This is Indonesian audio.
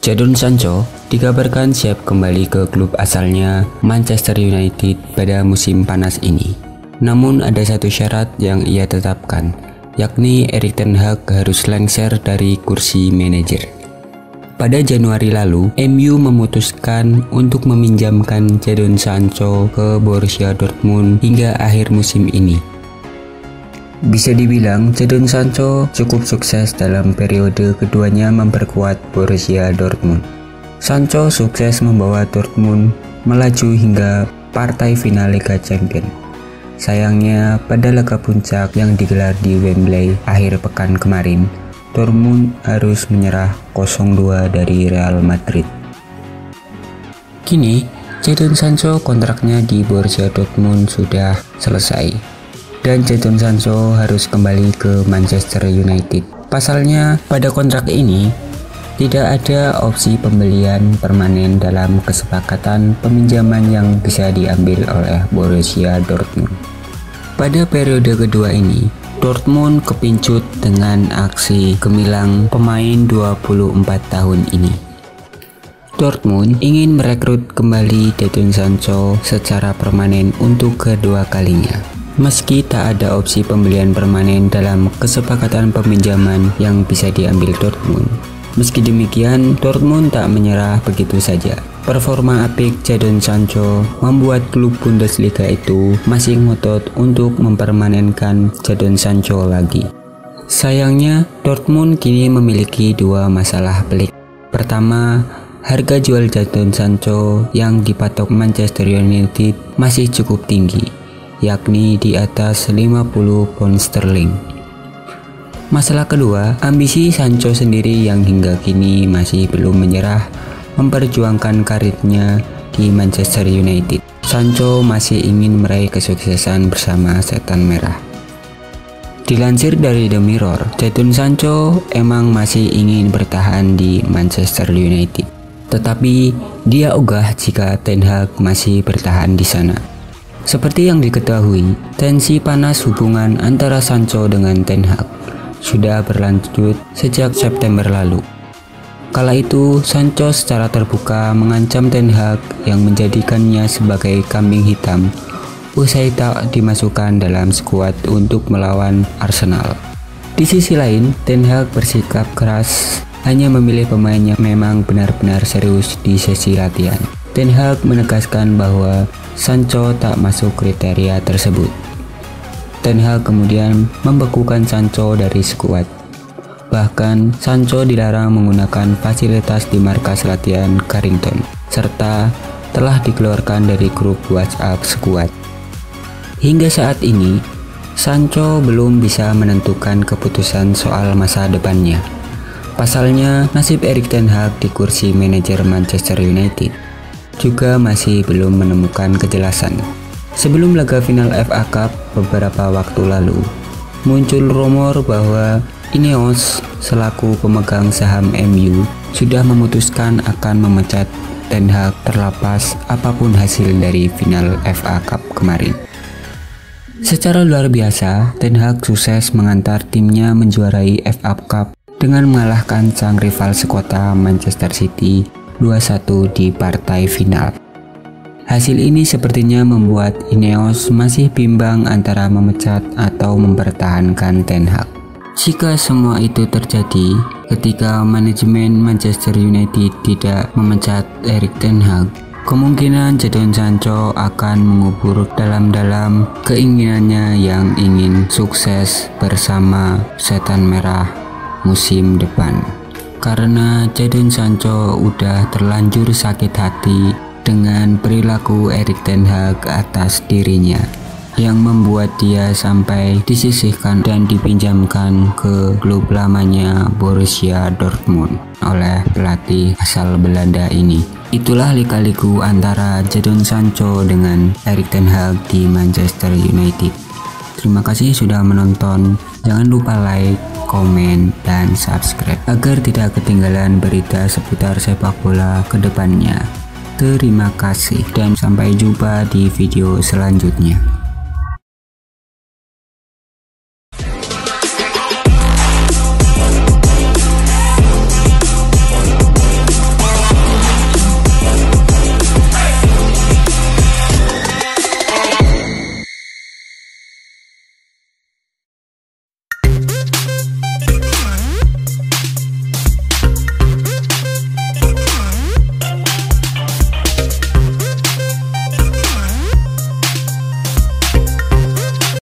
Jadon Sancho dikabarkan siap kembali ke klub asalnya Manchester United pada musim panas ini. Namun ada satu syarat yang ia tetapkan, yakni Erik ten Hag harus lengser dari kursi manajer. Pada Januari lalu, MU memutuskan untuk meminjamkan Jadon Sancho ke Borussia Dortmund hingga akhir musim ini. Bisa dibilang Jadon Sancho cukup sukses dalam periode keduanya memperkuat Borussia Dortmund. Sancho sukses membawa Dortmund melaju hingga partai final Liga Champions. Sayangnya pada laga puncak yang digelar di Wembley akhir pekan kemarin, Dortmund harus menyerah 0-2 dari Real Madrid. Kini Jadon Sancho kontraknya di Borussia Dortmund sudah selesai dan Jadon Sancho harus kembali ke Manchester United. Pasalnya pada kontrak ini tidak ada opsi pembelian permanen dalam kesepakatan peminjaman yang bisa diambil oleh Borussia Dortmund. Pada periode kedua ini, Dortmund kepincut dengan aksi gemilang pemain 24 tahun ini. Dortmund ingin merekrut kembali Jadon Sancho secara permanen untuk kedua kalinya. Meski tak ada opsi pembelian permanen dalam kesepakatan peminjaman yang bisa diambil Dortmund. Meski demikian, Dortmund tak menyerah begitu saja. Performa apik Jadon Sancho membuat klub Bundesliga itu masih ngotot untuk mempermanenkan Jadon Sancho lagi. Sayangnya, Dortmund kini memiliki dua masalah pelik. Pertama, harga jual Jadon Sancho yang dipatok Manchester United masih cukup tinggi, yakni di atas 50 pound sterling. Masalah kedua, ambisi Sancho sendiri yang hingga kini masih belum menyerah memperjuangkan karirnya di Manchester United. Sancho masih ingin meraih kesuksesan bersama Setan Merah. Dilansir dari The Mirror, Jadon Sancho emang masih ingin bertahan di Manchester United, tetapi dia ogah jika Ten Hag masih bertahan di sana. Seperti yang diketahui, tensi panas hubungan antara Sancho dengan Ten Hag sudah berlanjut sejak September lalu. Kala itu, Sancho secara terbuka mengancam Ten Hag yang menjadikannya sebagai kambing hitam usai tak dimasukkan dalam skuad untuk melawan Arsenal. Di sisi lain, Ten Hag bersikap keras, hanya memilih pemain yang memang benar-benar serius di sesi latihan. Ten Hag menegaskan bahwa Sancho tak masuk kriteria tersebut. Ten Hag kemudian membekukan Sancho dari skuad. Bahkan Sancho dilarang menggunakan fasilitas di markas latihan Carrington, serta telah dikeluarkan dari grup WhatsApp skuad. Hingga saat ini, Sancho belum bisa menentukan keputusan soal masa depannya. Pasalnya, nasib Erik ten Hag di kursi manajer Manchester United juga masih belum menemukan kejelasan. Sebelum laga final FA Cup beberapa waktu lalu, muncul rumor bahwa Ineos selaku pemegang saham MU sudah memutuskan akan memecat Ten Hag terlepas apapun hasil dari final FA Cup kemarin. Secara luar biasa, Ten Hag sukses mengantar timnya menjuarai FA Cup dengan mengalahkan sang rival sekota Manchester City 2-1 di partai final. Hasil ini sepertinya membuat Ineos masih bimbang antara memecat atau mempertahankan Ten Hag. Jika semua itu terjadi ketika manajemen Manchester United tidak memecat Erik ten Hag, kemungkinan Jadon Sancho akan mengubur dalam-dalam keinginannya yang ingin sukses bersama Setan Merah musim depan. Karena Jadon Sancho udah terlanjur sakit hati dengan perilaku Erik ten Hag atas dirinya, yang membuat dia sampai disisihkan dan dipinjamkan ke klub lamanya Borussia Dortmund oleh pelatih asal Belanda ini. Itulah lika-liku antara Jadon Sancho dengan Erik ten Hag di Manchester United. Terima kasih sudah menonton. Jangan lupa like, komen, dan subscribe agar tidak ketinggalan berita seputar sepak bola ke depannya. Terima kasih dan sampai jumpa di video selanjutnya.